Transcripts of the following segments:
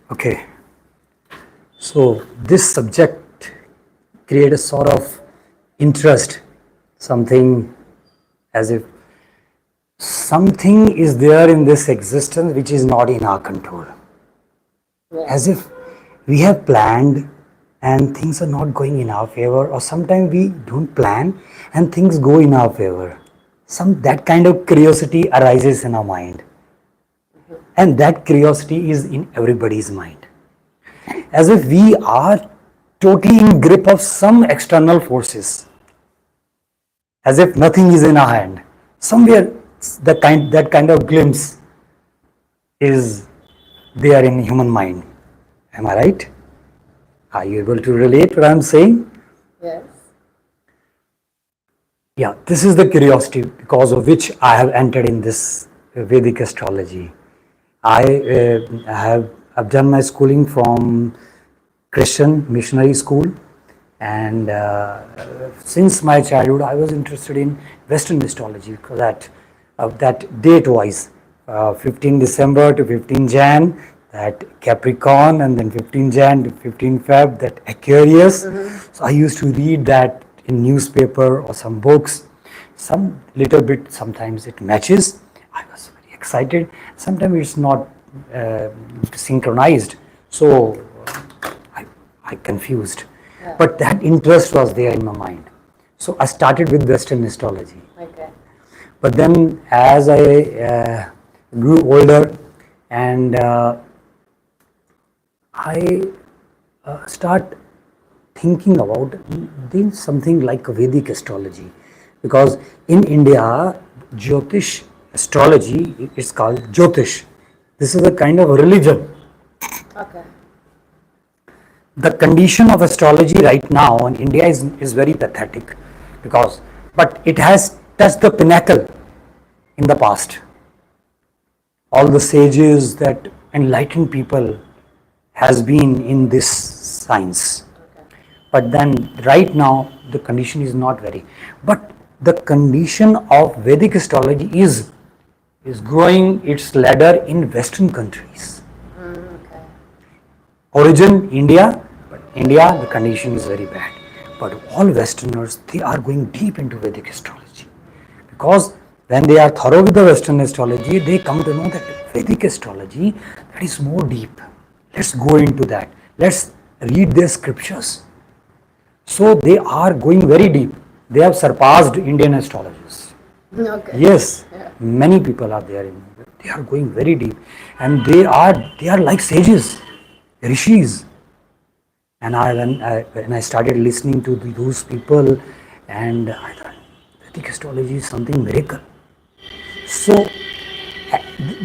Okay, so this subject create a sort of interest, something as if something is there in this existence which is not in our control. As if we have planned and things are not going in our favor, or sometimes we don't plan and things go in our favor. Some that kind of curiosity arises in our mind, and that curiosity is in everybody's mind. As if we are totally in grip of some external forces, as if nothing is in our hand. Somewhere that kind of glimpse is there in human mind. Am I right? Are you able to relate what I'm saying? Yes. Yeah, this is the curiosity because of which I have entered in this Vedic astrology. I've done my schooling from Christian missionary school, and since my childhood I was interested in Western astrology because that date wise, 15 December to 15 Jan, that Capricorn, and then 15 Jan to 15 Feb, that Aquarius. So I used to read that in newspaper or some books. Some little bit, sometimes it matches. I was very excited. Sometimes it's not synchronized. So I confused. Yeah. But that interest was there in my mind. So I started with Western astrology. Okay. But then as I grew older and I start thinking about doing something like Vedic astrology, because in India, Jyotish astrology is called Jyotish. This is a kind of religion. Okay. The condition of astrology right now in India is very pathetic, but it has touched the pinnacle in the past. All the sages that enlightened people has been in this science. But then right now the condition is not very. But the condition of Vedic astrology is growing its ladder in Western countries. Okay. Origin India, but India the condition is very bad. But all Westerners, they are going deep into Vedic astrology, because when they are thorough with the Western astrology, they come to know that Vedic astrology, that is more deep. Let's go into that. Let's read their scriptures. So they are going very deep. They have surpassed Indian astrologers. Okay. Yes, Yeah. many people are there. They are going very deep, and they are like sages, rishis. And when I started listening to those people, and I thought Vedic astrology is something miracle. So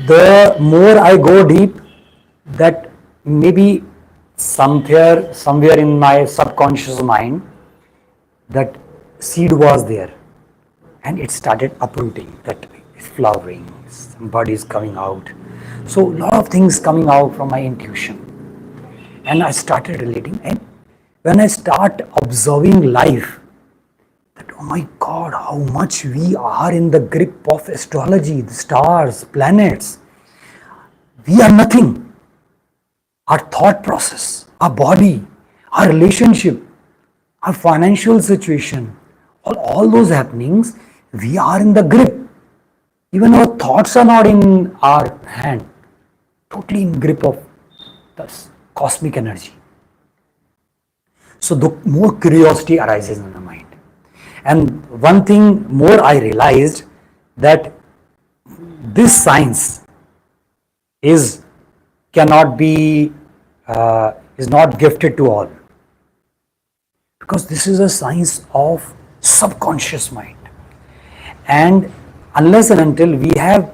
the more I go deep, that maybe somewhere in my subconscious mind, that seed was there, and it started uprooting, that it's flowering, some bud is coming out. So a lot of things coming out from my intuition, and I started relating. And when I start observing life, that oh my God, how much we are in the grip of astrology, the stars, planets. We are nothing. Our thought process, our body, our relationship, our financial situation, all those happenings, we are in the grip. Even our thoughts are not in our hand, totally in grip of this cosmic energy. So the more curiosity arises in the mind. And one thing more I realized, that this science is cannot be is not gifted to all, because this is a science of subconscious mind, and unless and until we have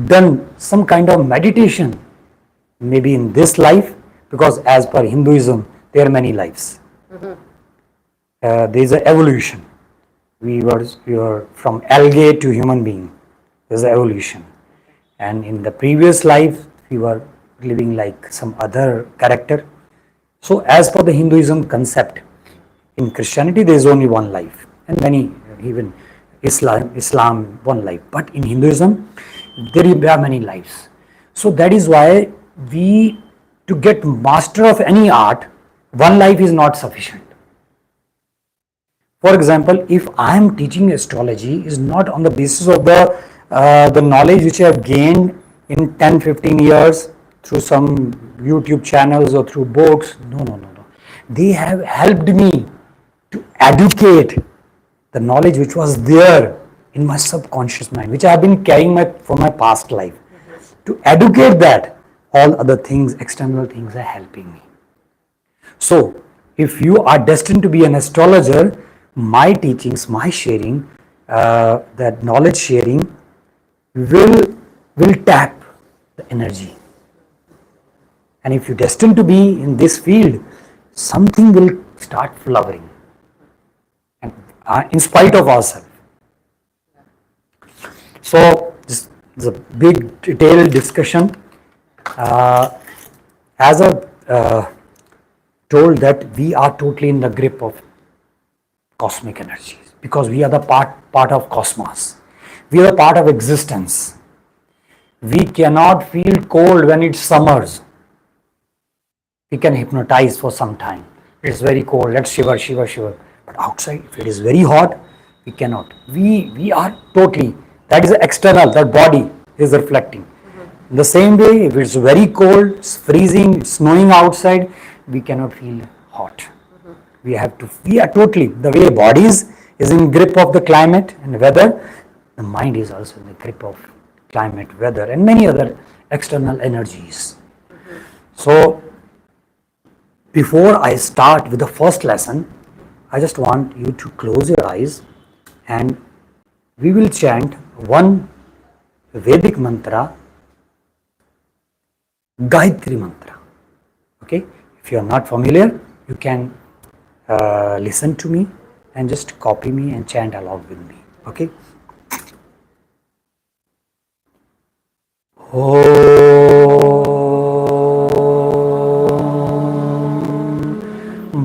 done some kind of meditation, maybe in this life, because as per Hinduism there are many lives. There is an evolution. We were from algae to human being. There's an evolution, and in the previous life we were living like some other character. So as per the Hinduism concept, in Christianity there is only one life, and many, even Islam one life. But in Hinduism there are many lives. So that is why we to get master of any art, one life is not sufficient. For example, if I am teaching astrology, is not on the basis of the knowledge which I have gained in 10, 15 years through some YouTube channels or through books. No. They have helped me to educate the knowledge which was there in my subconscious mind, which I have been carrying from my past life. To educate that, all other things, external things are helping me. So, if you are destined to be an astrologer, my teachings, my sharing, that knowledge sharing will tap the energy. And if you're destined to be in this field, something will start flowering, and in spite of ourselves. So this is a big detailed discussion. As I told that we are totally in the grip of cosmic energies because we are the part of cosmos. We are a part of existence. We cannot feel cold when it's summers. We can hypnotize for some time. It's very cold, let's shiver. But outside, if it is very hot, we cannot. We are totally, that is external, that body is reflecting. In the same way, if it's very cold, it's freezing, it's snowing outside, we cannot feel hot. We are totally, the way bodies is in grip of the climate and weather, the mind is also in the grip of climate, weather, and many other external energies. So, before I start with the first lesson, I just want you to close your eyes and we will chant one Vedic mantra, Gayatri mantra. Okay? If you are not familiar, you can listen to me and just copy me and chant along with me. Okay?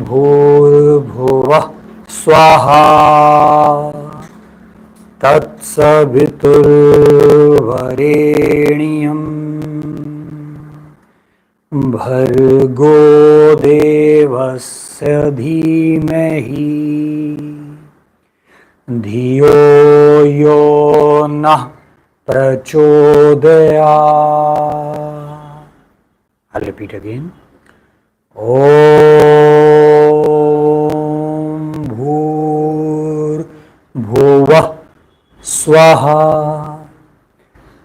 भूर्भुवः स्वाहा तत्सवितुर्वरेण्यम् भर्गो देवस्य धीमहि धियो यो नः प्रचोदयात्. I'll repeat again. Om Bhur-Bhuvah Swaha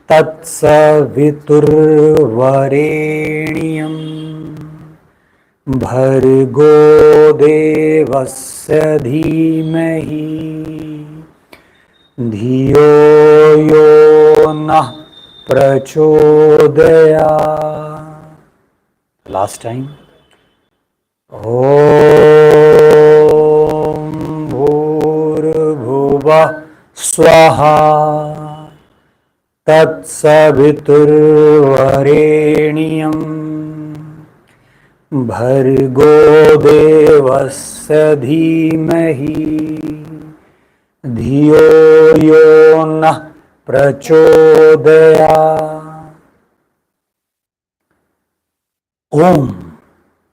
Tatsaviturvarenyam Bhargo Devasya Dhimahi Dhiyo Yo Nah Prachodayat. Last time. Om Bhur-Bhuvah Swaha Tatsaviturvarenyam Bhargo Devasya Dhimahi Dhiyo Yo Nah Prachodayat. Om.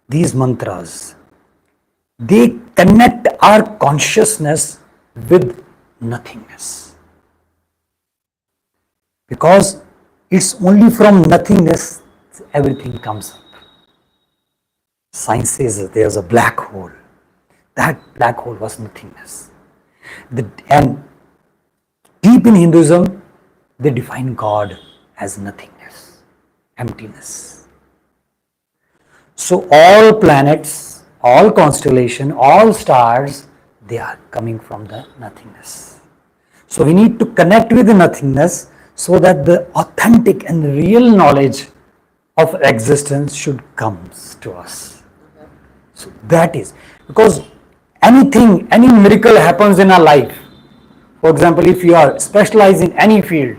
These mantras, they connect our consciousness with nothingness. Because it's only from nothingness everything comes up. Science says that there's a black hole. That black hole was nothingness. And deep in Hinduism, they define God as nothingness, emptiness. So all planets, all constellation, all stars, they are coming from the nothingness. So we need to connect with the nothingness so that the authentic and real knowledge of existence should come to us. So that is, because anything, any miracle happens in our life. For example, if you are specialized in any field,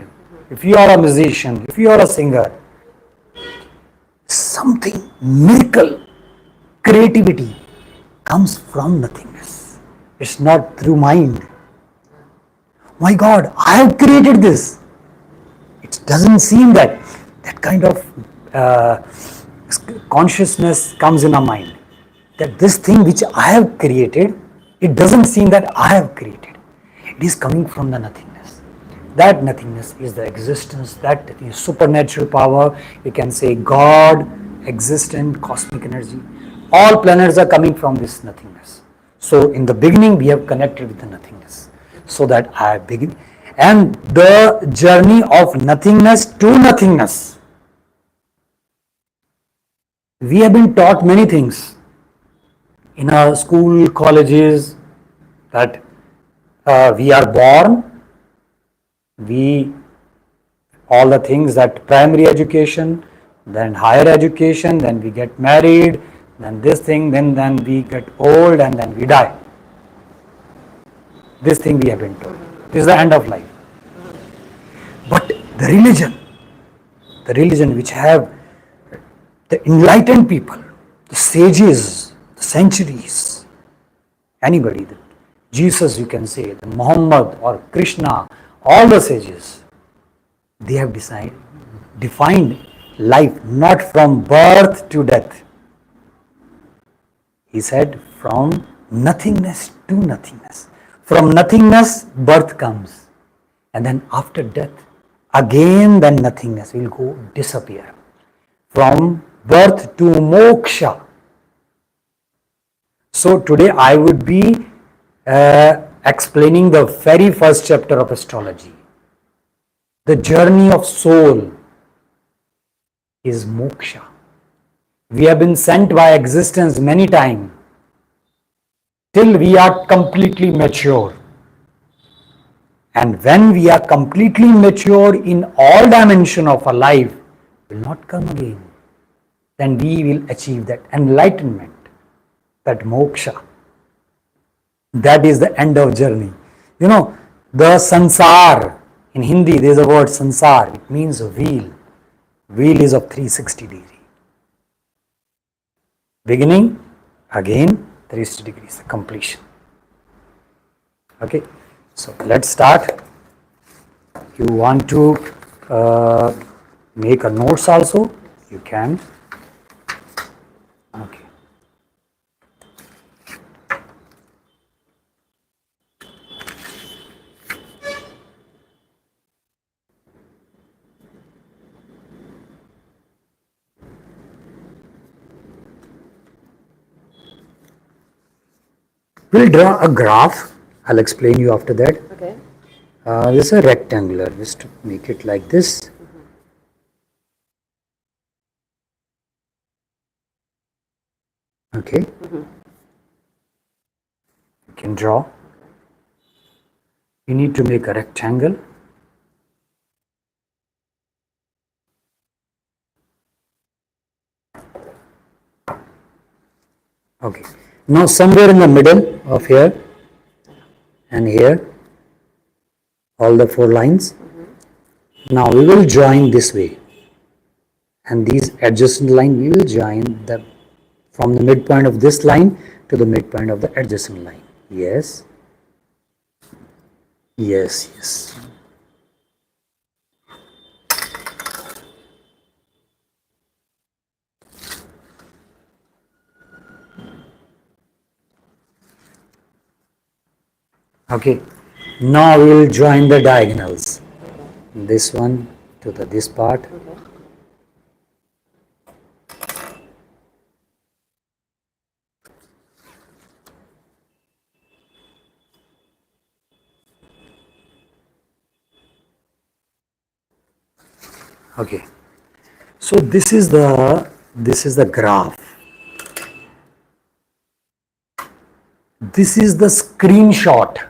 if you are a musician, if you are a singer, something, miracle, creativity comes from nothingness. It's not through mind. My God, I have created this. It doesn't seem that kind of consciousness comes in our mind that this thing which I have created, it doesn't seem that I have created. It is coming from the nothingness. That nothingness is the existence, that is supernatural power. You can say God, existent, cosmic energy. All planets are coming from this nothingness. So in the beginning we have connected with the nothingness. So that I begin. And the journey of nothingness to nothingness. We have been taught many things in our school, colleges, that we are born, we, all the things, that primary education, then higher education, then we get married, then this thing, then we get old and then we die. This thing we have been told. This is the end of life. But the religion which have the enlightened people, the sages, the centuries, anybody, Jesus you can say, the Muhammad or Krishna, all the sages, they have defined life not from birth to death. He said from nothingness to nothingness. From nothingness birth comes, and then after death again then nothingness will go disappear. From birth to moksha. So today I would be explaining the very first chapter of astrology. The journey of soul is moksha. We have been sent by existence many times till we are completely mature. And when we are completely mature in all dimensions of our life, will not come again. Then we will achieve that enlightenment, that moksha. That is the end of journey. You know, the sansar, in Hindi there is a word sansar, it means a wheel. Wheel is of 360 degree. Beginning, again 360 degrees, completion. Okay, so let's start. You want to make a notes also, you can. Okay. We'll draw a graph. I'll explain you after that. Okay. This is a rectangular. Just to make it like this. Okay. You can draw. You need to make a rectangle. Okay. Now somewhere in the middle of here and here, all the four lines. Now we will join this way, and these adjacent line we will join from the midpoint of this line to the midpoint of the adjacent line. Yes. Yes, yes. Okay, now we will join the diagonals. This one to this part. Okay, so this is the graph. This is the screenshot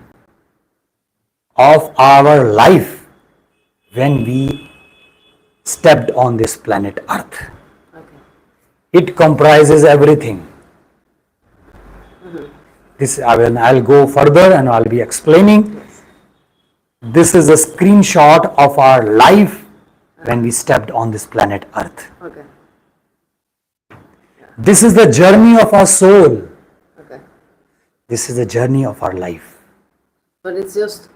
of our life when we stepped on this planet Earth. Okay. It comprises everything. This I'll go further and I'll be explaining. This is a screenshot of our life when we stepped on this planet Earth. Okay. This is the journey of our soul. Okay. This is the journey of our life. But it's just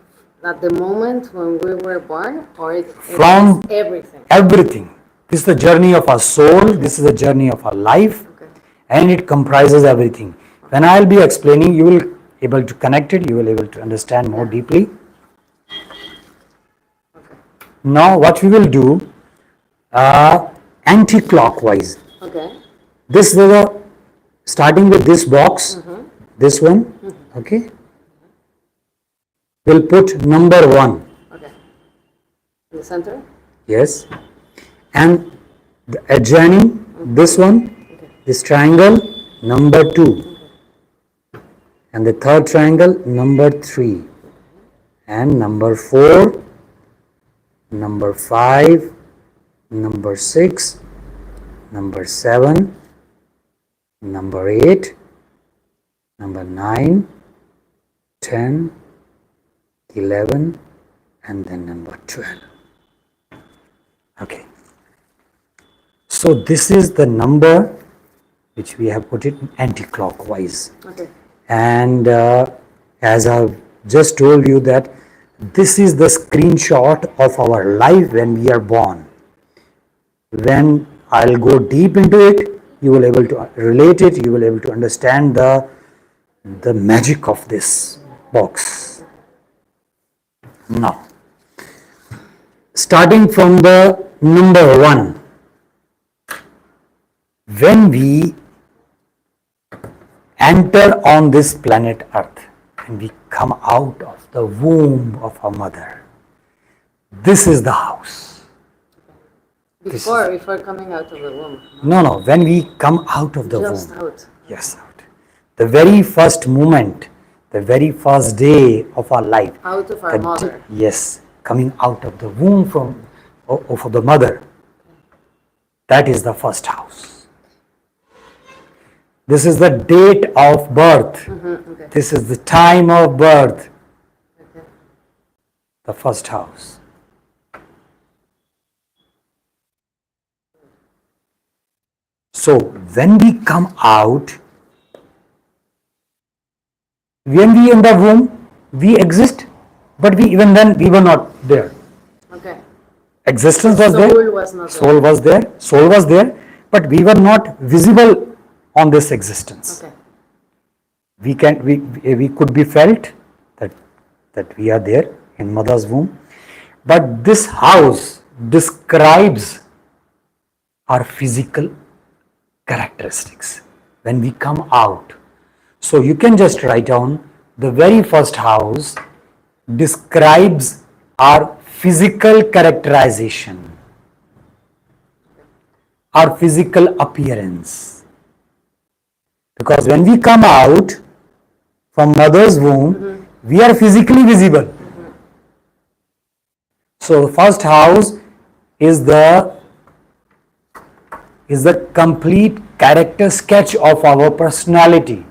at the moment when we were born, or it From everything. Everything. This is the journey of our soul, this is the journey of our life, Okay. and it comprises everything. When I'll be explaining, you will able to connect it, you will able to understand more deeply. Okay. Now what we will do, anti-clockwise. Okay. This is the, starting with this box, this one, okay. We'll put number 1, Okay. In the center? yes, and the adjoining this one, Okay. this triangle, number 2, and the third triangle, number 3, and number 4, number 5, number 6, number 7, number 8, number 9, 10, 11, and then number 12. Okay. So this is the number which we have put it anti-clockwise. Okay. And as I've just told you that this is the screenshot of our life when we are born. When I'll go deep into it, you will able to relate it, you will able to understand the magic of this box. Now, starting from the number 1, when we enter on this planet Earth and we come out of the womb of our mother, this is the house. Before coming out of the womb. No, when we come out of the Just womb. out. Yes, out. The very first moment, the very first day of our life. Out of our mother. Yes, coming out of the womb of the mother. That is the first house. This is the date of birth. Okay. This is the time of birth. Okay. The first house. So when we come out, when we in the womb, we exist, but even then we were not there. Okay. Existence was there. Soul was not Soul was there. Soul was there, but we were not visible on this existence. Okay. We could be felt that we are there in mother's womb, but this house describes our physical characteristics when we come out. So you can just write down the very first house describes our physical characterization, our physical appearance. Because when we come out from mother's womb, we are physically visible. So the first house is the complete character sketch of our personality.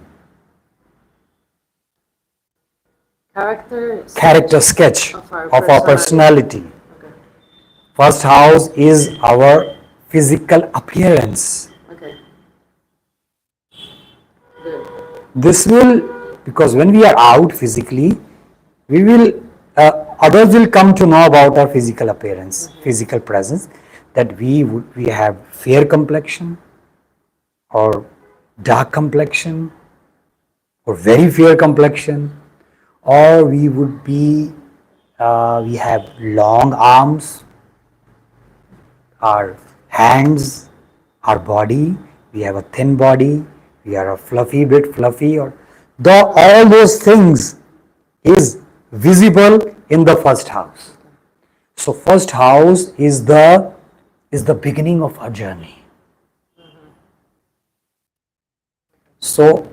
Character sketch of our personality. Okay. First house is our physical appearance. Okay. Good. This will, because when we are out physically, we will, others will come to know about our physical appearance, physical presence, that we have fair complexion or dark complexion or very fair complexion, or we would be, we have long arms, our hands, our body, we have a thin body, we are a bit fluffy, or all those things is visible in the first house. So first house is the beginning of our journey. So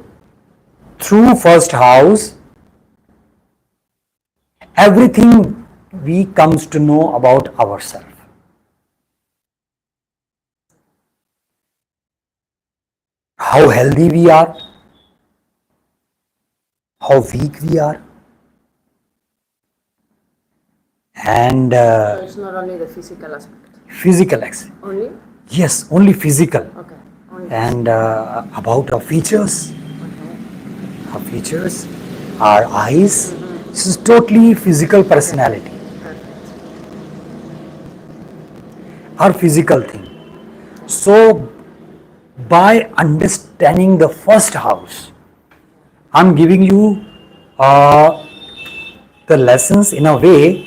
through first house, everything we comes to know about ourselves. How healthy we are, how weak we are, and So it's not only the physical aspect. physical aspect. Only? Yes, only physical. Okay. Only. And about our features, Okay. our features, our eyes. This is totally physical personality. Perfect. Our physical thing. So by understanding the first house, I'm giving you the lessons in a way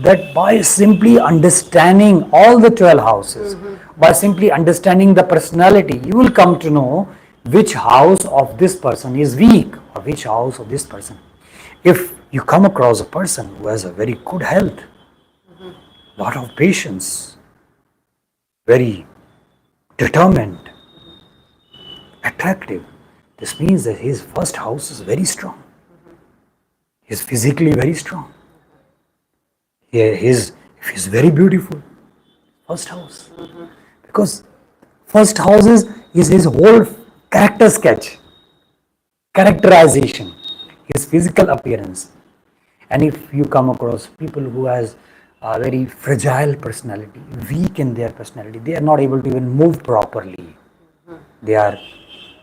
that by simply understanding all the 12 houses, by simply understanding the personality, you will come to know which house of this person is weak or which house of this person. If you come across a person who has a very good health, lot of patience, very determined, attractive, this means that his first house is very strong. He is physically very strong. If he's very beautiful, first house. Because first house is his whole character sketch, characterization, his physical appearance. And if you come across people who has a very fragile personality, weak in their personality, they are not able to even move properly. They are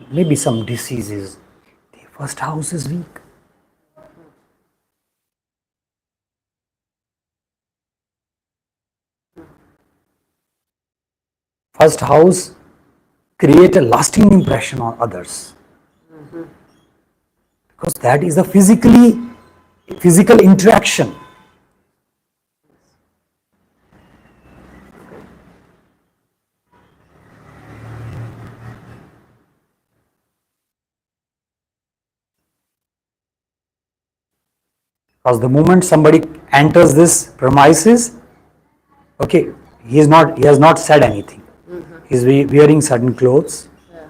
maybe some diseases. Their first house is weak. First house create a lasting impression on others, because that is a physical interaction. Because the moment somebody enters this premises, okay, he has not said anything. He's wearing certain clothes. Yeah.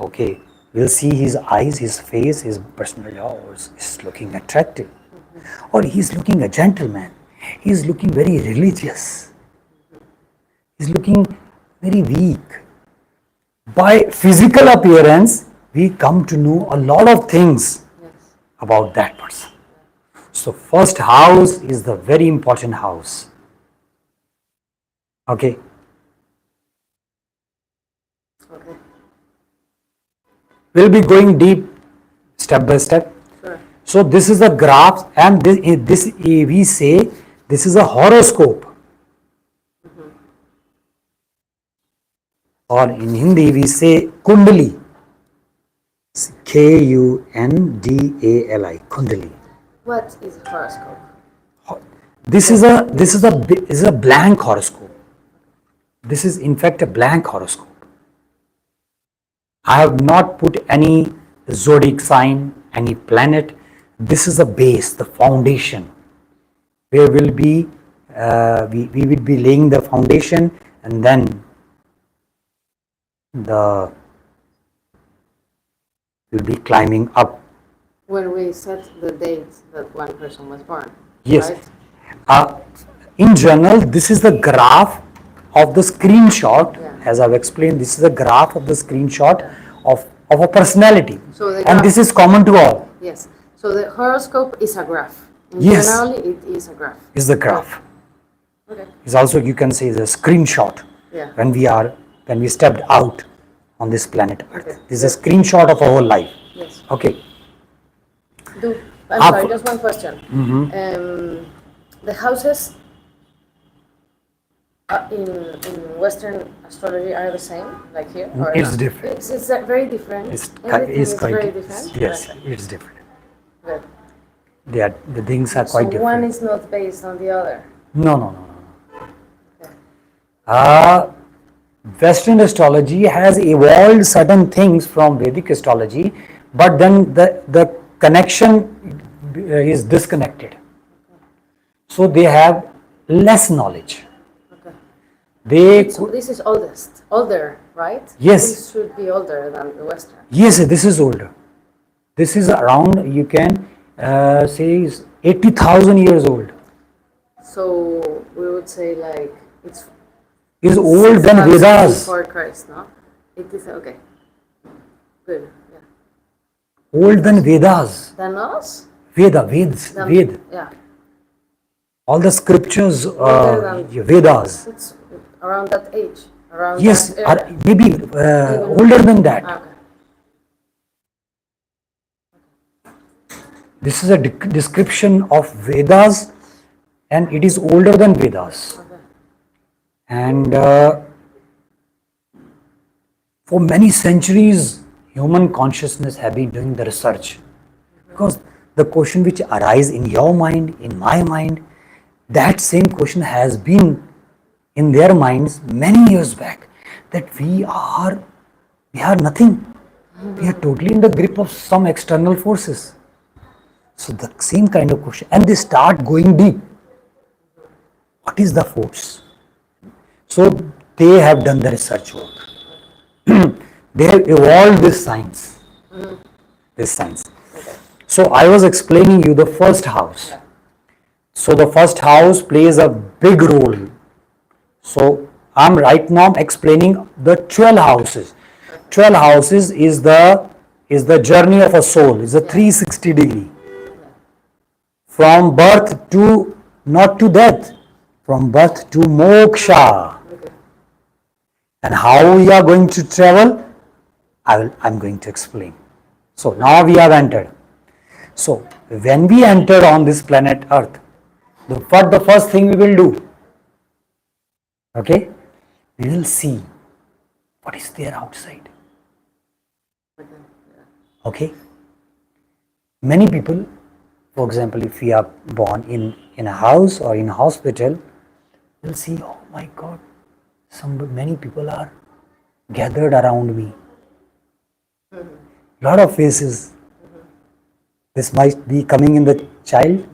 Okay, we'll see his eyes, his face, his personality. Oh, is looking attractive, or he's looking a gentleman. He's looking very religious. He's looking very weak. By physical appearance, we come to know a lot of things Yes. about that person. So first house is the very important house. Okay. Okay. We'll be going deep step by step. Sure. So this is the graph, and this we say this is a horoscope. Or in Hindi we say Kundali. Kundali. Kundali. What is horoscope? This is a blank horoscope. This is in fact a blank horoscope. I have not put any zodiac sign, any planet. This is the base, the foundation, where will be we will be laying the foundation, and then we'll be climbing up. When we set the date that one person was born. Yes. Right? In general, this is the graph of the screenshot. Yeah. As I've explained, this is the graph of the screenshot of a personality. So the And graph- this is common to all. Yes. So the horoscope is a graph. Yes. Generally, it is a graph. Is the graph. Okay. It's also, you can say, the screenshot Yeah. when we stepped out on this planet Earth. Okay. This is a screenshot of our whole life. Yes. Okay. I'm Up- sorry, just one question. The houses in Western astrology are the same, like here? Or It's not? different. It's very different. Everything is quite very different. Yes, Okay. it's different. Good. The things are So quite different. one is not based on the other. No. Okay. Western astrology has evolved certain things from Vedic astrology, but then the connection is disconnected. So they have less knowledge. Okay. This is older, right? Yes. This should be older than the Western. Yes, this is older. This is around, you can say, is 80,000 years old. So we would say like it's Is old than 6,000 Vedas. before Christ, no? It is okay. Good. Yeah. Old than Vedas. Than us? Veds. Than- Ved. Yeah. All the scriptures, Older than- Vedas. It's around that age. Around Yes, that are era. maybe older than that. Okay. This is a description of Vedas, and it is older than Vedas. Okay. And For many centuries, human consciousness have been doing the research. Because the question which arises in your mind, in my mind, that same question has been in their minds many years back. That we are nothing. We are totally in the grip of some external forces. So the same kind of question, and they start going deep. What is the force? So they have done the research work. They have evolved this science. This science. So I was explaining you the first house. So the first house plays a big role. So I'm right now explaining the 12 houses. 12 houses is the journey of a soul. It's a 360 degree. From birth to, not to death, from birth to moksha. And how we are going to travel, I'm going to explain. So now we have entered. So when we enter on this planet Earth, the first thing we will do, okay, we will see what is there outside. Okay. Many people, for example, if we are born in a house or in a hospital, we'll see, oh my God, many people are gathered around me. Lot of faces. This might be coming in the child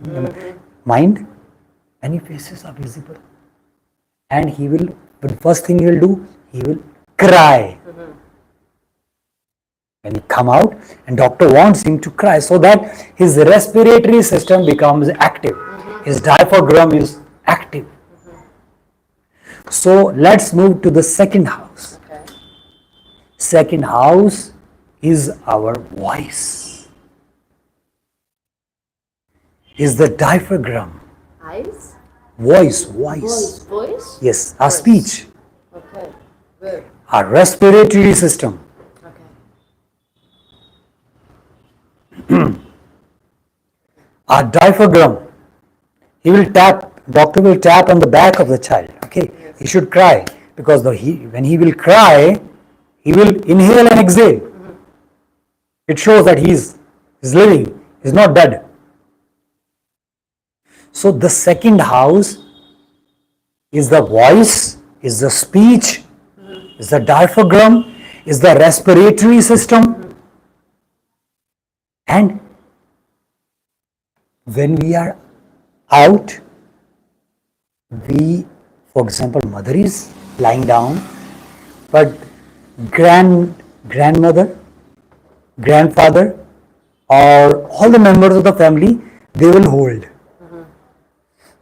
mind. Many faces are visible. And the first thing he will do, he will cry. When he come out, and doctor wants him to cry so that his respiratory system becomes active. His diaphragm is active. So let's move to the second house. Okay. Second house is our voice. Is the diaphragm. Eyes? Voice. Voice? Yes, our speech. Okay. Good. Our respiratory system. Okay. Our diaphragm. Doctor will tap on the back of the child. Okay, yes. He should cry because when he will cry, he will inhale and exhale. It shows that he's living, he's not dead. So the second house is the voice, is the speech, is the diaphragm, is the respiratory system. And when we are out, for example, mother is lying down, but grandmother, grandfather, or all the members of the family, they will hold.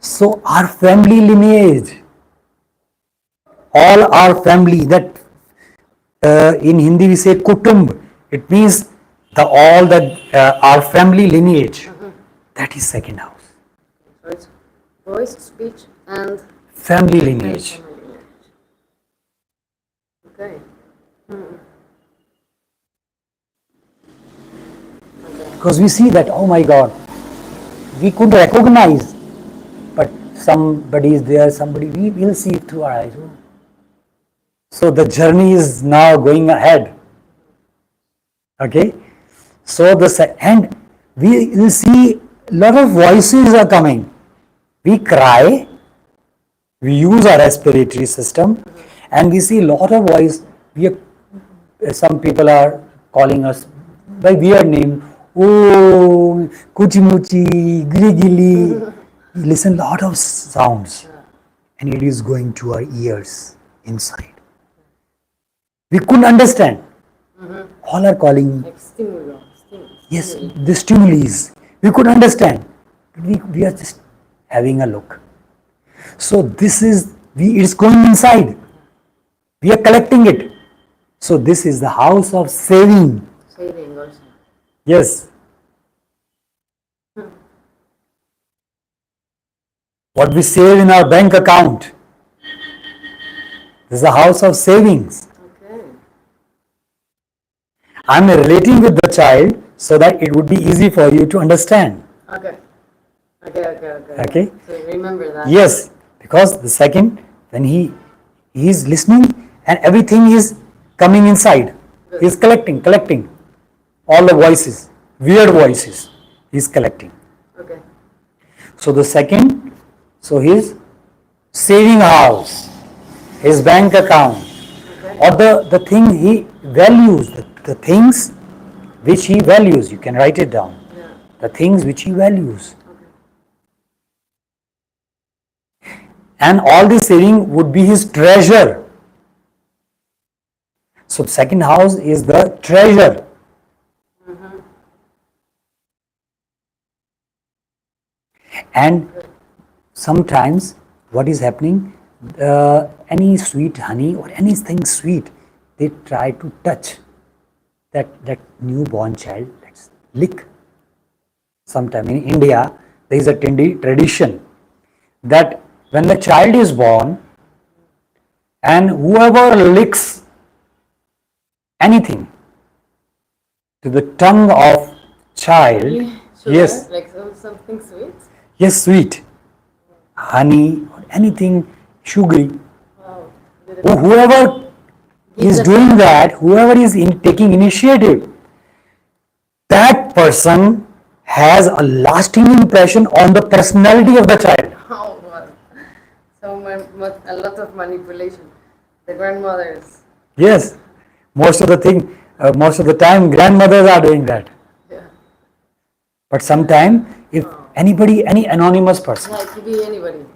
So our family lineage, all our family, that in Hindi we say kutumb, it means our family lineage. That is second house. So it's voice, speech, and family lineage. Okay. Because we see that, oh my God, we could recognize, but somebody is there, we will see it through our eyes. So the journey is now going ahead. Okay? So and we will see a lot of voices are coming. We cry, we use our respiratory system, and we see a lot of voice. Some people are calling us by weird name. Oh, kuchimuchi, gili gili. We listen a lot of sounds, and it is going to our ears inside. We couldn't understand. All are calling. Like stimuli. Yes, the stimuli. We could understand. We are just having a look. So it's going inside. We are collecting it. So this is the house of saving. Saving also. Yes. What we save in our bank account. This is the house of savings. Okay. I'm relating with the child so that it would be easy for you to understand. Okay. Okay. So remember that. Yes, because the second, when he is listening and everything is coming inside. Good. He's collecting all the voices, weird voices. He's collecting. Okay. So the second, so his saving house, his bank account, Okay. or the thing he values, the things which he values. You can write it down. Yeah. The things which he values. Okay. And all this saving would be his treasure. So second house is the treasure. And sometimes what is happening, any sweet honey or anything sweet, they try to touch that newborn child. Let's lick. Sometime in India, there is a tradition that when the child is born, and whoever licks anything to the tongue of child, Sugar, yes, like something sweet. yes, sweet, honey or anything sugary, Wow. Beautiful. whoever is doing that, whoever is taking initiative, that person has a lasting impression on the personality of the child. Oh, wow. So a lot of manipulation. The grandmothers. Yes, most of the time, grandmothers are doing that. Yeah. But sometimes, if anybody, any anonymous person, Yeah, it could be anybody.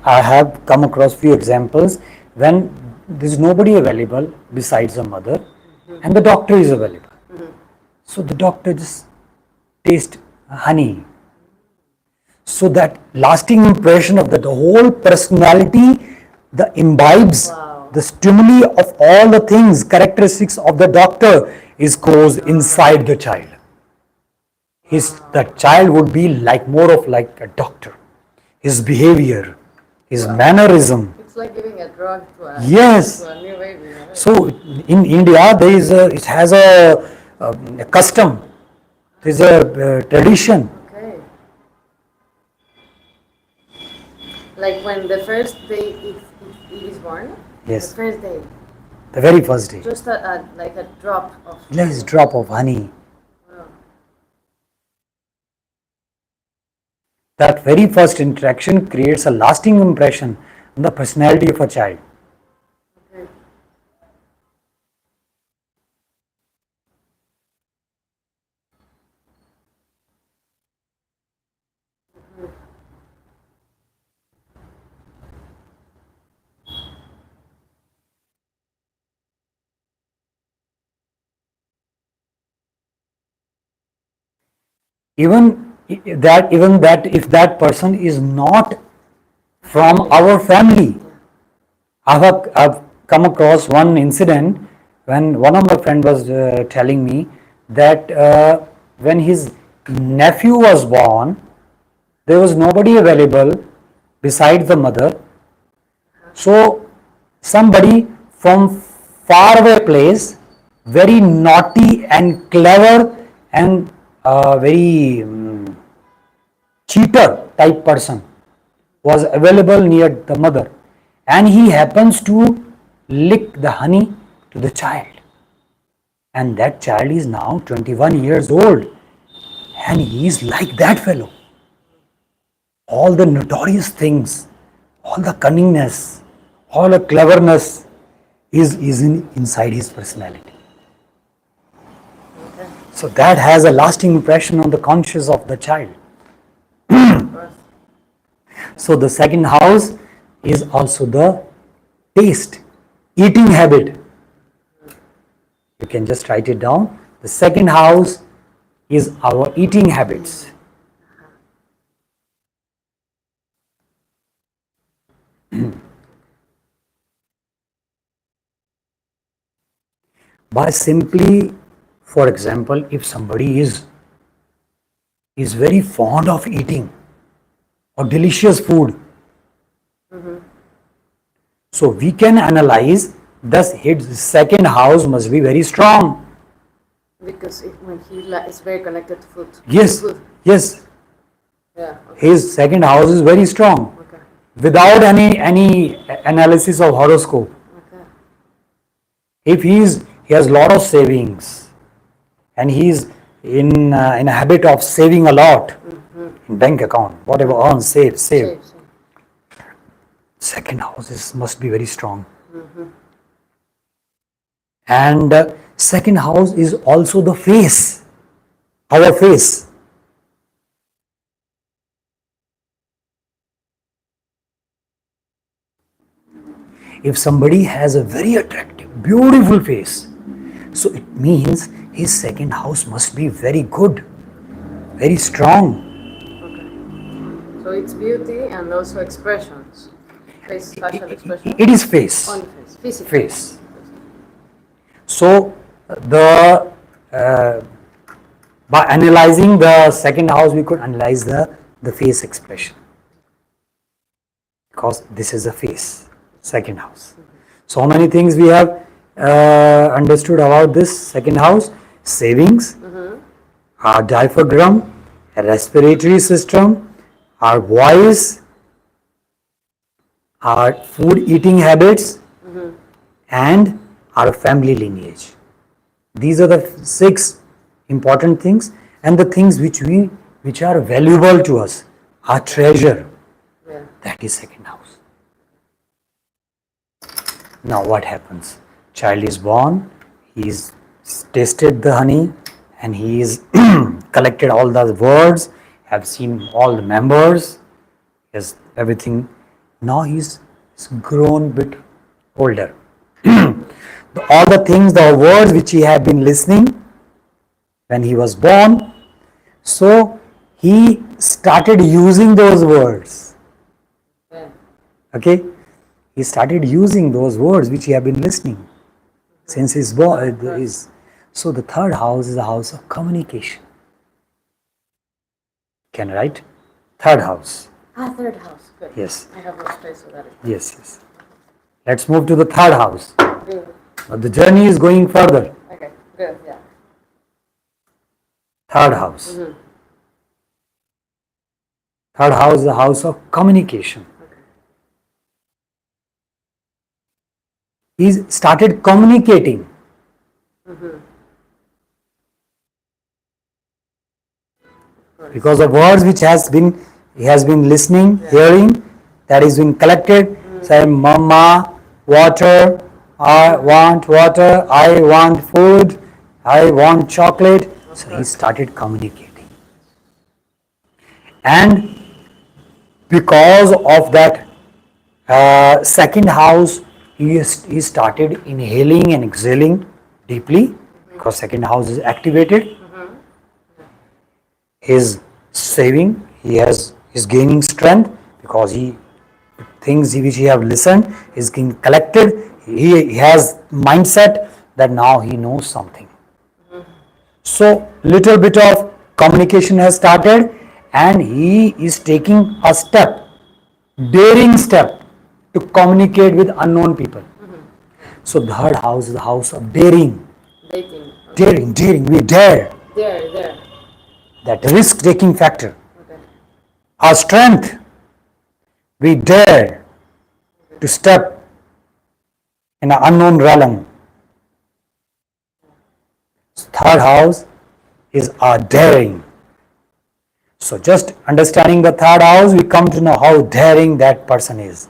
I have come across few examples when there is nobody available besides the mother, and the doctor is available. So the doctor just taste honey. So that lasting impression of the whole personality, the imbibes, Wow. the stimuli of all the things, characteristics of the doctor is goes inside the child. The child would be like more of like a doctor. His behavior, his mannerism. It's like giving a drug to Yes. to a new baby. Right? So in India, there is it has a custom. There is a tradition. Okay. Like when the first day it is born. Yes. The first day. The very first day. Just like a drop of. Let's drop of honey. Wow. That very first interaction creates a lasting impression on the personality of a child. Okay. Even that if that person is not from our family. I've come across one incident when one of my friends was telling me that when his nephew was born, there was nobody available besides the mother. So somebody from faraway place, very naughty and clever and very cheater type person was available near the mother, and he happens to lick the honey to the child, and that child is now 21 years old, and he is like that fellow. All the notorious things, all the cunningness, all the cleverness is inside his personality. Okay. So that has a lasting impression on the conscious of the child. Of course. So the second house is also the taste, eating habit. You can just write it down. The second house is our eating habits. By simply, for example, if somebody is very fond of eating or delicious food, so we can analyze, thus his second house must be very strong. Because when he is very connected to food. Yes, Food. yes, Yeah. Okay. his second house is very strong. Okay. without any analysis of horoscope. Okay. If he has lot of savings and he's in a habit of saving a lot in bank account, whatever earns, save. Same. Second house must be very strong. And second house is also the face, our face. If somebody has a very attractive, beautiful face, so it means his second house must be very good, very strong. Okay. So it's beauty and also expressions. Face, facial expression. It is face. Only face. Physical. Face. So the by analyzing the second house, we could analyze the face expression, because this is a face, second house. So many things we have understood about this second house: savings, our diaphragm, respiratory system, our voice, our food eating habits, and our family lineage. These are the 6 important things, and the things which are valuable to us, our treasure. Yeah. That is second house. Now what happens? Child is born, he's tasted the honey, and he is collected all the words, have seen all the members, has everything. Now he's grown bit older. All the things, the words which he had been listening when he was born, so he started using those words. Yeah. Okay, he started using those words which he had been listening since his born. So the third house is a house of communication. Can I write? Third house. Third house. Good. Yes. I have no space for that. Yes. Let's move to the third house. Good. The journey is going further. Okay. Good. Yeah. Third house. Third house is the house of communication. He started communicating. Because of words which he has been listening, hearing, that is being collected. Say, mama, water, I want water, I want food, I want chocolate. So he started communicating. And because of that second house, he started inhaling and exhaling deeply, because second house is activated. His saving, is gaining strength, because things which he have listened is being collected. He has mindset that now he knows something. So little bit of communication has started, and he is taking a step, daring step, to communicate with unknown people. So the third house is the house of daring. Daring, we dare. There. That risk-taking factor. Okay. Our strength, we dare to step in an unknown realm. Third house is our daring. So just understanding the third house, we come to know how daring that person is.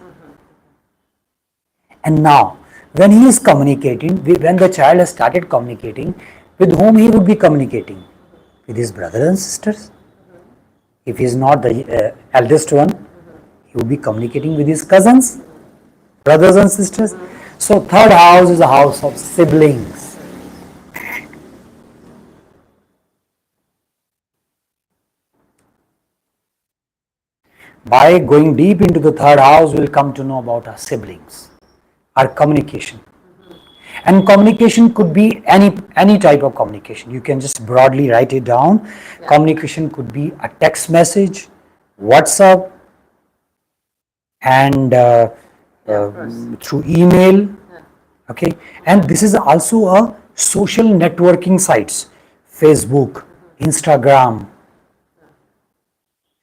And now, when he is communicating, when the child has started communicating, with whom he would be communicating? With his brothers and sisters. If he is not the eldest one, he would be communicating with his cousins, brothers and sisters. So third house is a house of siblings. By going deep into the third house, we'll come to know about our siblings, our communication. And communication could be any type of communication. You can just broadly write it down. Yeah. Communication could be a text message, WhatsApp, and through email. Yeah. Okay, and this is also a social networking sites: Facebook, Instagram,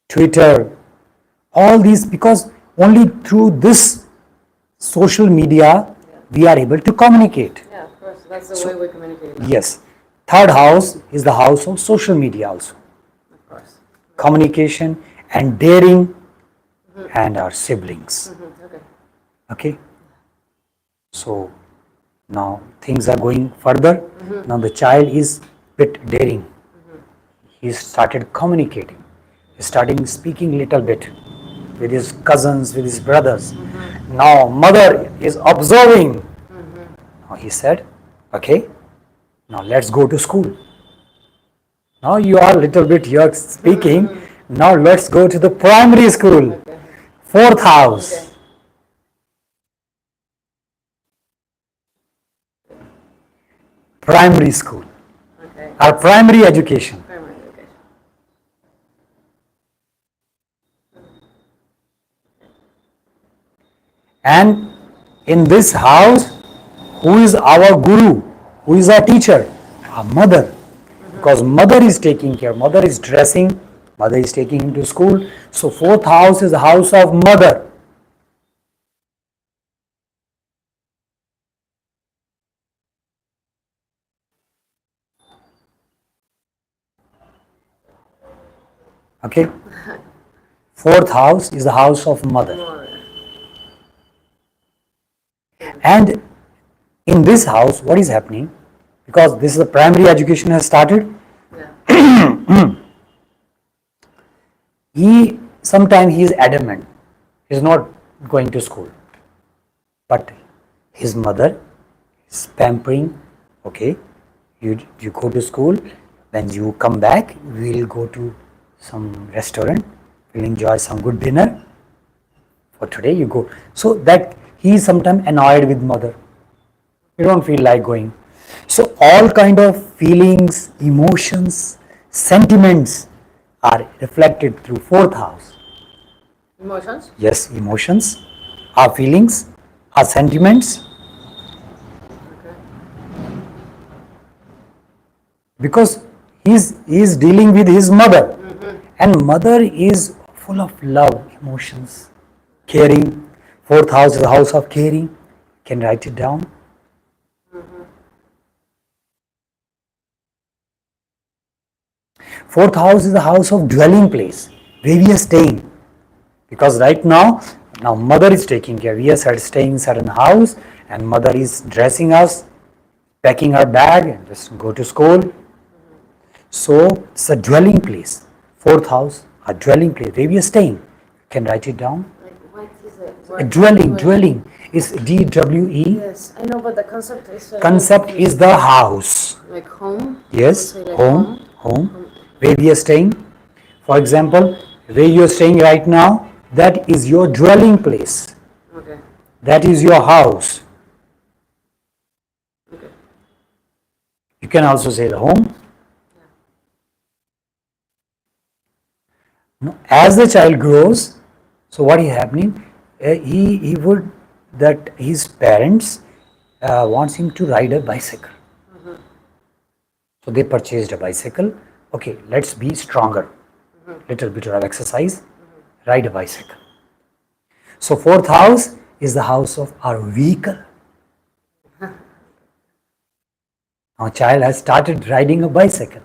Twitter. All these, because Only through this social media we are able to communicate. Yeah, of course. That's the way we communicate. Yes. Third house is the house of social media also. Of course. Communication and daring and our siblings. Okay. Okay. So now things are going further. Now the child is bit daring. He started communicating. He started speaking little bit with his cousins, with his brothers. Now mother is observing. Now he said, okay, now let's go to school. Now you are little bit you're speaking. Now let's go to the primary school. Okay. Fourth house. Okay. Primary school. Okay. Our primary education. Primary education. And in this house, who is our guru? Who is our teacher? Our mother. Because mother is taking care, mother is dressing, mother is taking him to school. So fourth house is the house of mother. Okay? Fourth house is the house of mother. More. And in this house, what is happening? Because this is the primary education has started, Yeah. sometimes he is adamant, he is not going to school. But his mother is pampering, okay, you go to school, when you come back, we'll go to some restaurant, we'll enjoy some good dinner. For today you go. So that he is sometimes annoyed with mother. You don't feel like going. So all kind of feelings, emotions, sentiments are reflected through fourth house. Emotions? Yes, emotions, our feelings, our sentiments. Okay. Because he is dealing with his mother. And mother is full of love, emotions, caring. Fourth house is the house of caring. You can write it down. Fourth house is the house of dwelling place, where we are staying. Because right now mother is taking care. We are staying in certain house and mother is dressing us, packing our bag and just go to school. So it's a dwelling place. Fourth house, a dwelling place, where we are staying. You can write it down. Like, what is it? A dwelling is DWE. Yes, I know, but the concept is. Concept is the house. Like home? Yes, Would say like home, where we are staying. For example, where you are staying right now, that is your dwelling place. Okay. That is your house. Okay. You can also say the home. No, as the child grows, so what is happening? He would that his parents wants him to ride a bicycle. So they purchased a bicycle. Okay, let's be stronger. Little bit of exercise. Ride a bicycle. So fourth house is the house of our vehicle. Our child has started riding a bicycle.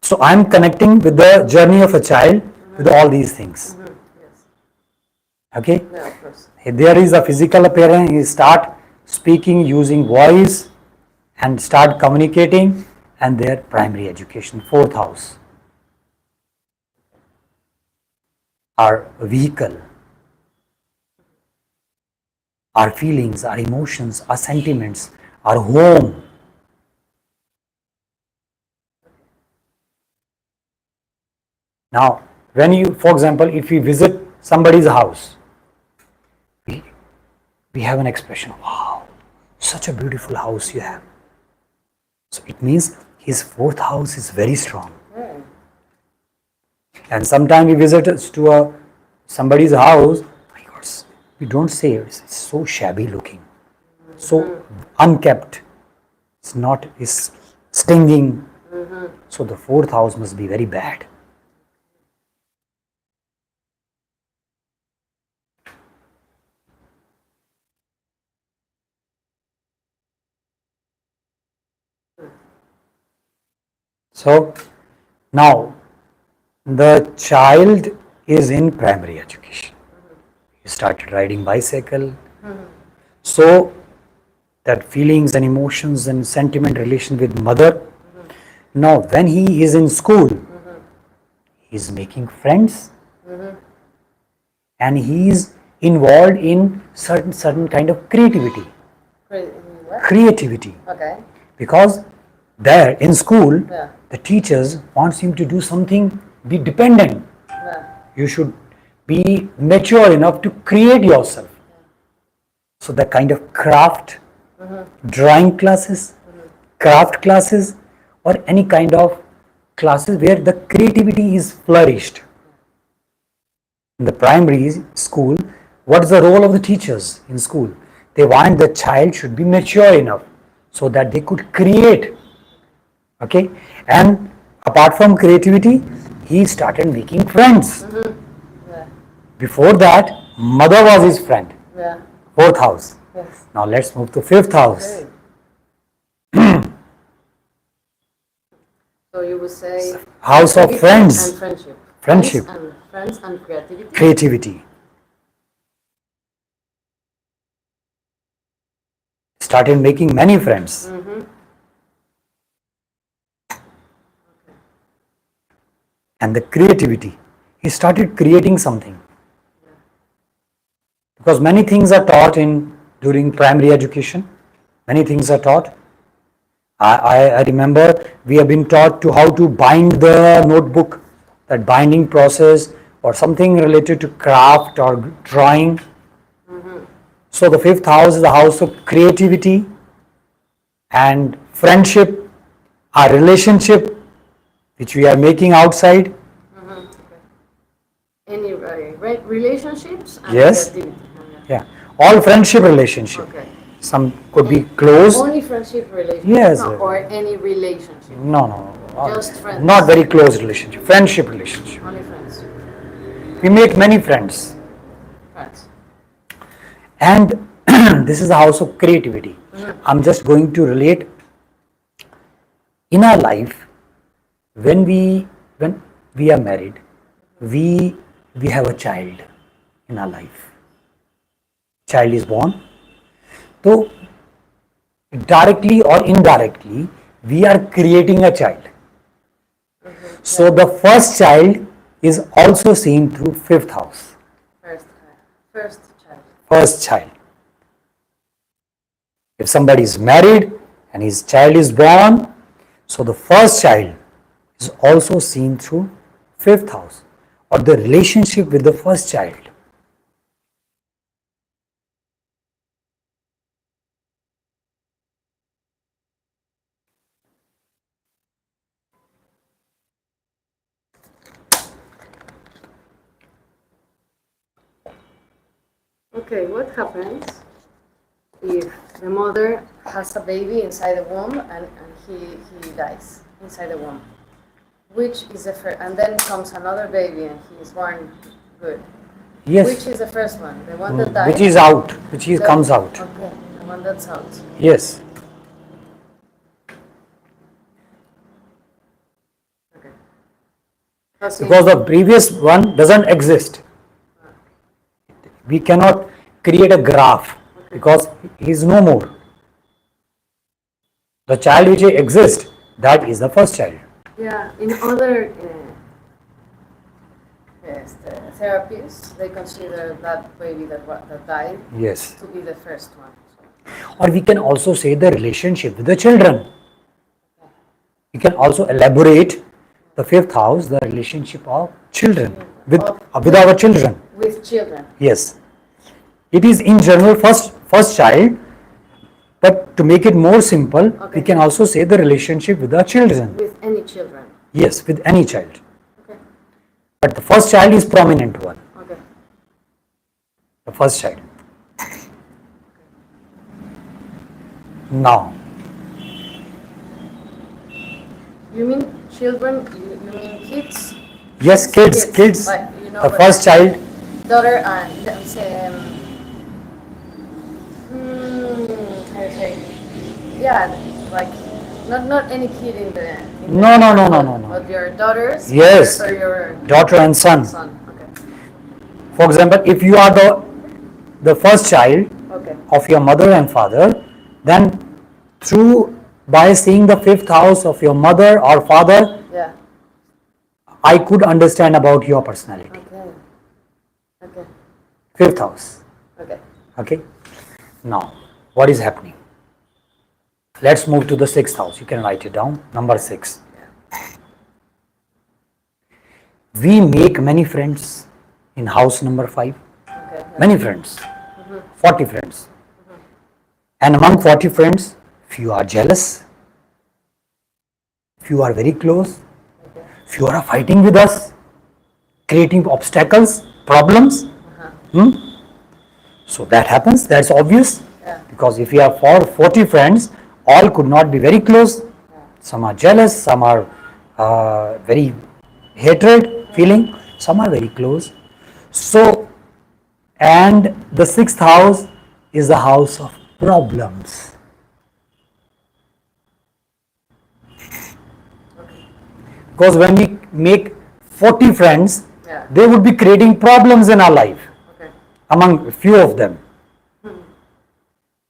So I am connecting with the journey of a child with all these things. Yes. Okay? Yeah, of course. There is a physical appearance, he start speaking using voice and start communicating, and their primary education, fourth house. Our vehicle, our feelings, our emotions, our sentiments, our home. Now, when you, for example, if you visit somebody's house, we have an expression, wow, such a beautiful house you have. So it means his fourth house is very strong. Yeah. And sometimes we visit to somebody's house, my God, we don't say it's so shabby looking, so unkept. It's not, is stinging. So the fourth house must be very bad. So now the child is in primary education. He started riding bicycle. So that feelings and emotions and sentiment relation with mother. Now when he is in school, he is making friends and he is involved in certain kind of creativity. What? Creativity. Okay. Because there in school, Yeah. the teachers wants him to do something, be dependent. Yeah. You should be mature enough to create yourself. So the kind of craft, drawing classes, craft classes, or any kind of classes where the creativity is flourished. In the primary school, what is the role of the teachers in school? They want the child should be mature enough so that they could create. Okay, and apart from creativity, he started making friends. Yeah. Before that, mother was his friend. Yeah. Fourth house. Yes. Now let's move to fifth house. Okay. So you would say House of creativity friends. and friendship. Friendship. Friends and creativity. Creativity. Started making many friends. And the creativity. He started creating something. Because many things are taught during primary education. Many things are taught. I remember we have been taught to how to bind the notebook, that binding process, or something related to craft or drawing. So the fifth house is the house of creativity and friendship, our relationship which we are making outside. Any relationships and Yes. creativity. Yeah, all friendship relationship. Okay. Some could be close. Only friendship relationship. Yes. No, or any relationship. No. Just friends. Not very close relationship. Friendship relationship. Only friends. We make many friends. Friends. And this is the house of creativity. I'm just going to relate in our life when we are married, we have a child in our life. Child is born. So directly or indirectly, we are creating a child. So the first child is also seen through fifth house. First child. First child. If somebody is married and his child is born, so the first child is also seen through fifth house or the relationship with the first child. Okay, what happens if the mother has a baby inside the womb and he dies inside the womb? Which is the first, and then comes another baby and he is born good. Yes. Which is the first one? The one that died? Which is out, which is comes out. Okay, the one that's out. Yes. Okay. Because the previous one doesn't exist. We cannot create a graph because he is no more. The child which exists, that is the first child. Yeah, in other yes, the therapies, they consider that baby that died Yes. to be the first one. Or we can also say the relationship with the children. We can also elaborate the fifth house, the relationship of children with our children. With children. Yes. It is in general first child, but to make it more simple, we can also say the relationship with our children. With any children. Yes, with any child. Okay. But the first child is prominent one. Okay. The first child. Now, You mean children? You mean kids? Yes, kids. Like, The but first child. daughter and let's say, how to say? Yeah, like not any kid in the. No. But your daughters. Yes. Or your Daughter and son. Okay. For example, if you are the first child Okay. of your mother and father, then by seeing the fifth house of your mother or father, Yeah. I could understand about your personality. Okay. Fifth house. Okay. Okay. Now, what is happening? Let's move to the sixth house. You can write it down. Number 6. We make many friends in house number 5. Okay. Many friends. 40 friends. And among 40 friends, few are jealous. Few are very close. Few are fighting with us, creating obstacles, problems. So that happens. That's obvious. Yeah. Because if you have 40 friends, all could not be very close. Some are jealous, some are very hatred feeling, some are very close. So, and the sixth house is the house of problems. Because when we make 40 friends, they would be creating problems in our life. Among few of them.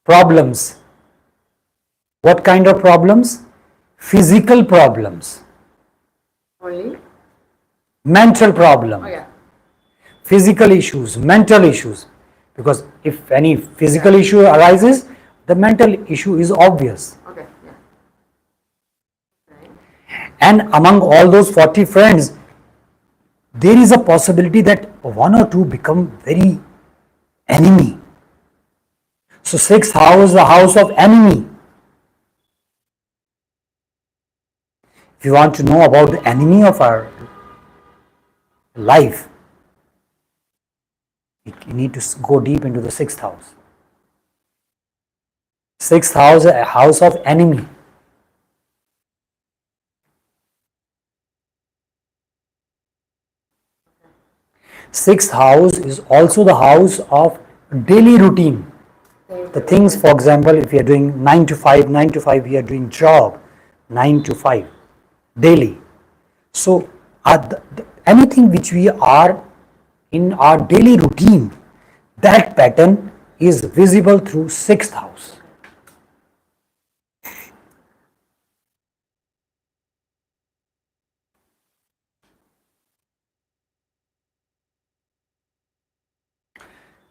Problems. What kind of problems? Physical problems. Only? Mental problem. Oh, yeah. Physical issues, mental issues. Because if any physical issue arises, the mental issue is obvious. Okay. Yeah. Okay. And among all those 40 friends, there is a possibility that one or two become very enemy. So sixth house is the house of enemy. If you want to know about the enemy of our life, you need to go deep into the sixth house. Sixth house, a house of enemy. Sixth house is also the house of daily routine. The things, for example, if you are doing 9 to 5, we are doing job 9 to 5 daily. So anything which we are in our daily routine, that pattern is visible through sixth house.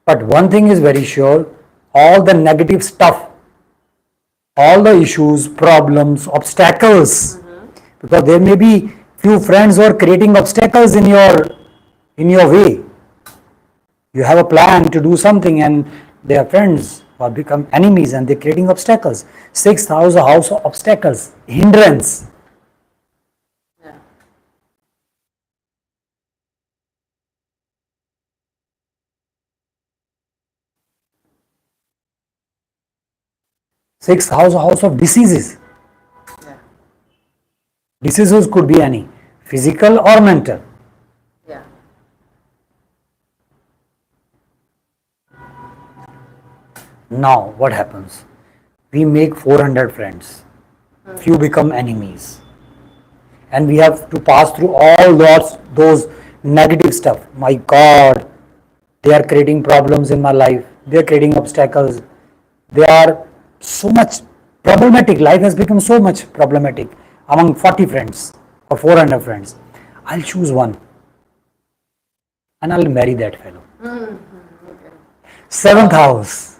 But one thing is very sure, all the negative stuff, all the issues, problems, obstacles, because there may be few friends who are creating obstacles in your way. You have a plan to do something and their friends or become enemies and they're creating obstacles. Sixth house, a house of obstacles, hindrance. Yeah. Sixth house, a house of diseases. Yeah. Diseases could be any, physical or mental. Yeah. Now, what happens? We make 400 friends. Few become enemies. And we have to pass through all those negative stuff. My God, they are creating problems in my life. They are creating obstacles. They are so much problematic. Life has become so much problematic among 40 friends or 400 friends. I'll choose one. And I'll marry that fellow. Okay. Seventh house.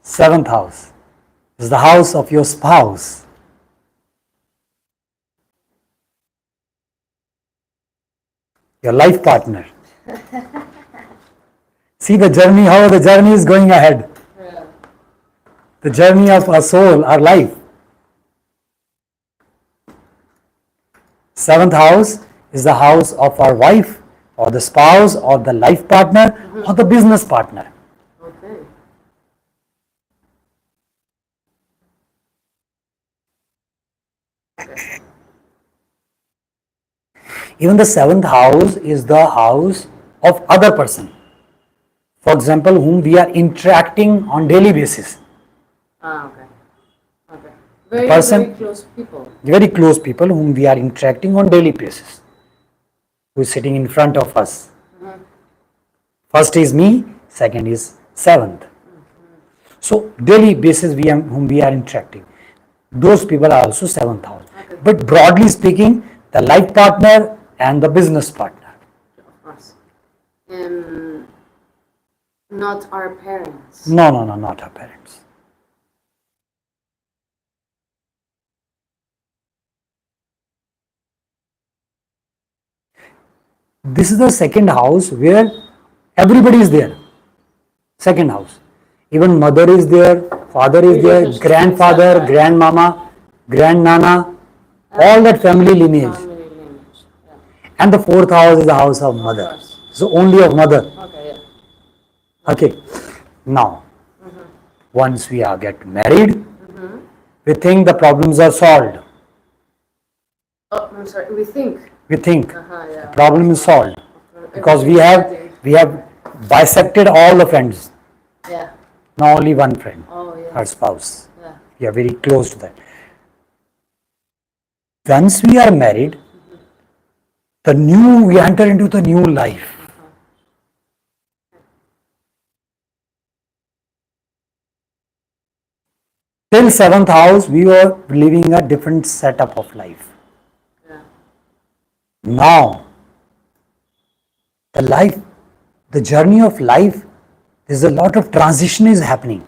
Seventh house is the house of your spouse. Your life partner. See the journey, how the journey is going ahead. Yeah. The journey of our soul, our life. Seventh house is the house of our wife or the spouse or the life partner or the business partner. Okay. Even the seventh house is the house of other person. For example, whom we are interacting on daily basis. Okay. Okay. The Very, person, very close people. very close people whom we are interacting on daily basis, who is sitting in front of us. First is me, second is seventh. So daily basis whom we are interacting. Those people are also seventh house. Okay. But broadly speaking, the life partner and the business partner. Of course. Not our parents. No, not our parents. This is the second house where everybody is there. Second house. Even mother is there, father is there, grandfather, grandmama, grandnana, all that family lineage. Family lineage. Yeah. And the fourth house is the house of mother. course. So only of mother. Okay. Yeah. Okay. Now, once we are get married, we think the problems are solved. Oh, I'm sorry. We think. We think Yeah. the problem is solved because we have bisected all the friends. Yeah. Now only one friend, Oh yeah. our spouse. Yeah. We are very close to that. Once we are married, we enter into the new life. Till seventh house, we were living a different setup of life. Yeah. Now, the journey of life, there's a lot of transition is happening.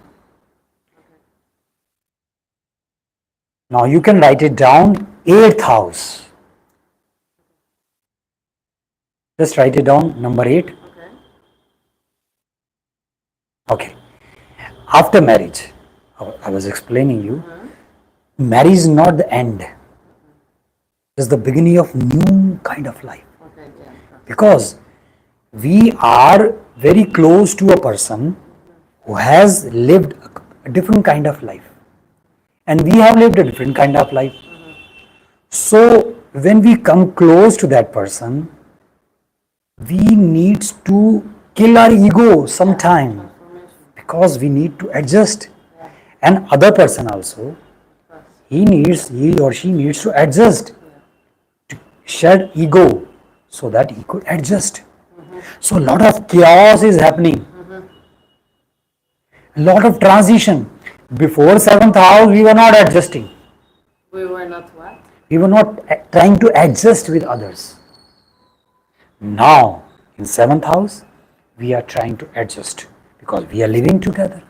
Now you can write it down, eighth house. Just write it down, number 8. Okay. Okay. After marriage, I was explaining you, marriage is not the end. It's the beginning of new kind of life. Okay. Yeah. Because we are very close to a person who has lived a different kind of life. And we have lived a different kind of life. So when we come close to that person, we need to kill our ego sometime because we need to adjust. And other person also, he or she needs to adjust, to shed ego so that he could adjust. So a lot of chaos is happening. A lot of transition. Before seventh house, we were not adjusting. We were not what? We were not trying to adjust with others. Now, in seventh house, we are trying to adjust because we are living together.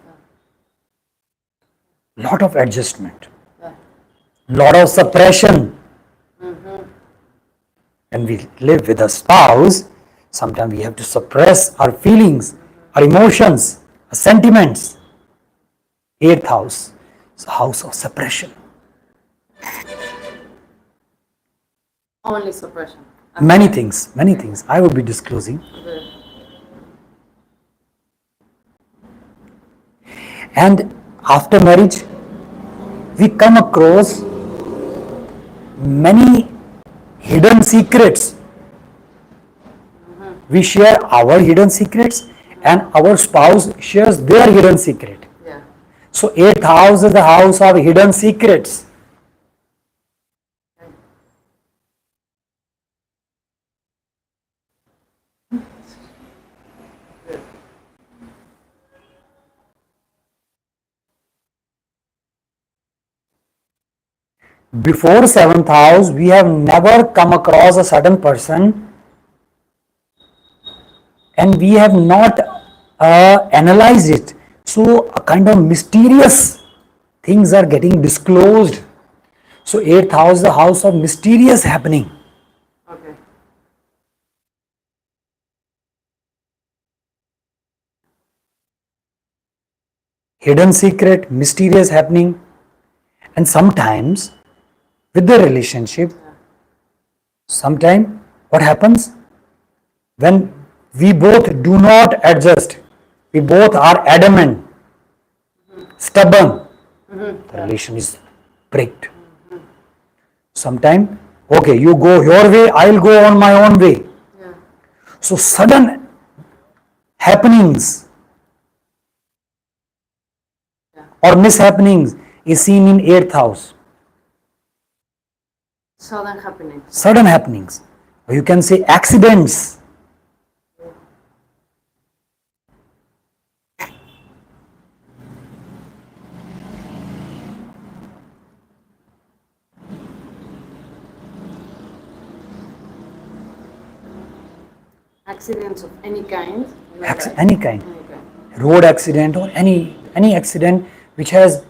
Lot of adjustment. Lot of suppression. When we live with a spouse, sometimes we have to suppress our feelings, our emotions, our sentiments. Eighth house is a house of suppression. Only suppression. Many things I will be disclosing. Okay. And after marriage, we come across many hidden secrets. We share our hidden secrets and our spouse shares their hidden secret. Yeah. So eighth house is the house of hidden secrets. Before seventh house, we have never come across a certain person and we have not analyzed it. So a kind of mysterious things are getting disclosed. So eighth house is the house of mysterious happening. Okay. Hidden secret, mysterious happening. And sometimes with the relationship, sometimes what happens? When we both do not adjust, we both are adamant, stubborn, the relation is breaked. Sometime, okay, you go your way, I'll go on my own way. Yeah. So sudden happenings or mishappenings is seen in 8th house. Sudden happening. Sudden happenings. Or you can say accidents. Accidents of any kind. Any kind. Road accident or any accident which has,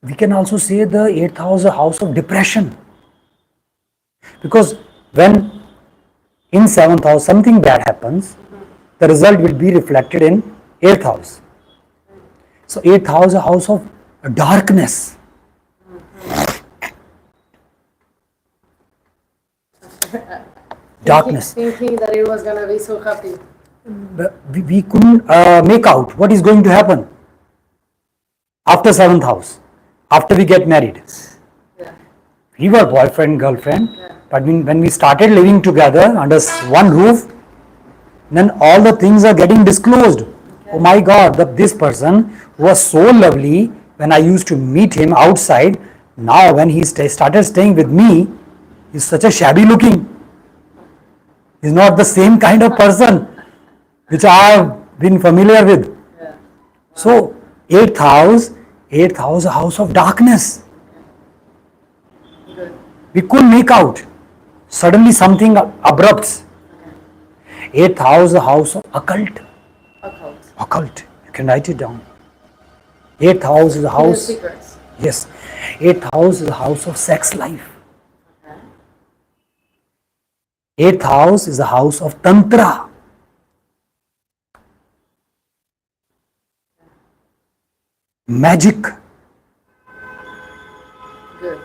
we can also say the 8th house is a house of depression. Because when in 7th house something bad happens, the result will be reflected in 8th house. So 8th house is a house of darkness. Darkness. Thinking that it was gonna be so happy. We couldn't make out what is going to happen after 7th house, after we get married. Yeah. We were boyfriend, girlfriend, Yeah. but when we started living together under one roof, then all the things are getting disclosed. Oh my God, this person who was so lovely when I used to meet him outside, now when he started staying with me, he's such a shabby looking. He's not the same kind of person which I have been familiar with. Yeah. So 8th house is a house of darkness. Good. We couldn't make out. Suddenly something abrupts. 8th house is a house of occult. Occult. Occult. You can write it down. 8th house is a Hidden house. secrets. Yes. 8th house is a house of sex life. Okay. 8th house is a house of tantra. Magic. Good.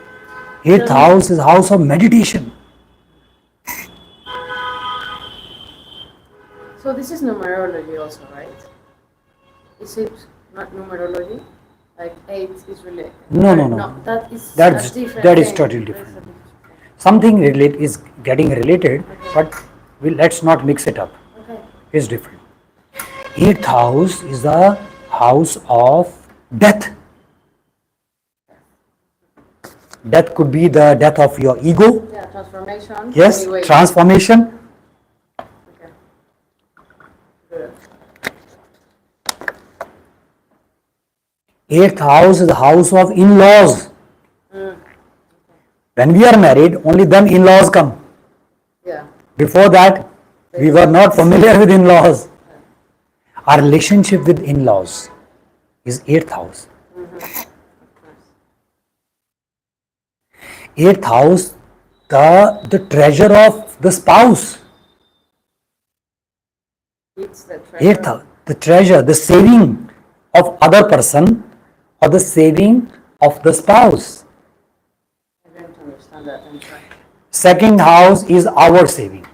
8th house is a house of meditation. So this is numerology also, right? Is it not numerology? Like 8 is related? No. That is That's- a different that is thing. totally That's different. a different Something is getting related, but let's not mix it up. thing. Okay. It's different. 8th house is the house of death. Death could be the death of your ego. Yeah, transformation. Yes, Anyway. transformation. Okay. Good. 8th house is the house of in-laws. When we are married, only then in-laws come. Yeah. Before that, we were not familiar with in-laws. Our relationship with in-laws is 8th house. 8th house, the treasure of the spouse. It's the treasure. 8th house, the treasure, the saving of other person or the saving of the spouse. I don't understand that. I'm sorry. 2nd house is our saving.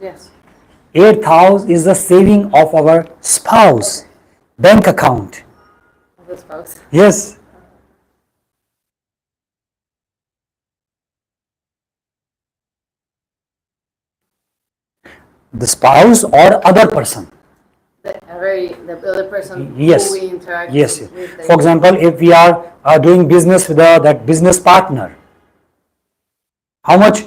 Yes. 8th house is the saving of our spouse, bank account. Of the spouse. Yes. The spouse or other person. The other person Yes. who we interact Yes. with. For example, if we are doing business with that business partner, how much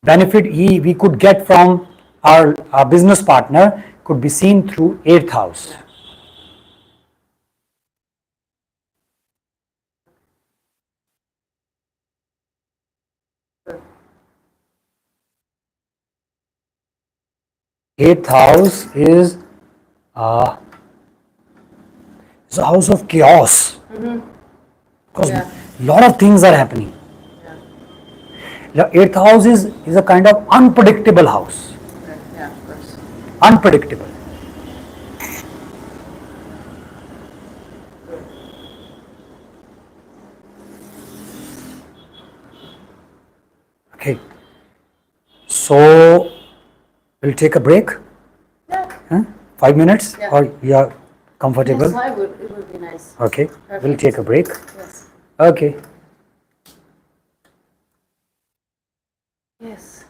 benefit we could get from our business partner could be seen through 8th house. Eighth house is a house of chaos. Because Yeah. lot of things are happening. The 8th house is a kind of unpredictable house. Okay. Yeah, of course. Unpredictable. Okay. So we'll take a break. Yeah. Huh? 5 minutes, Yeah. or you are comfortable? Yes, it would be nice. Okay. We'll Perfect. take a break. Yes. Okay. Yes.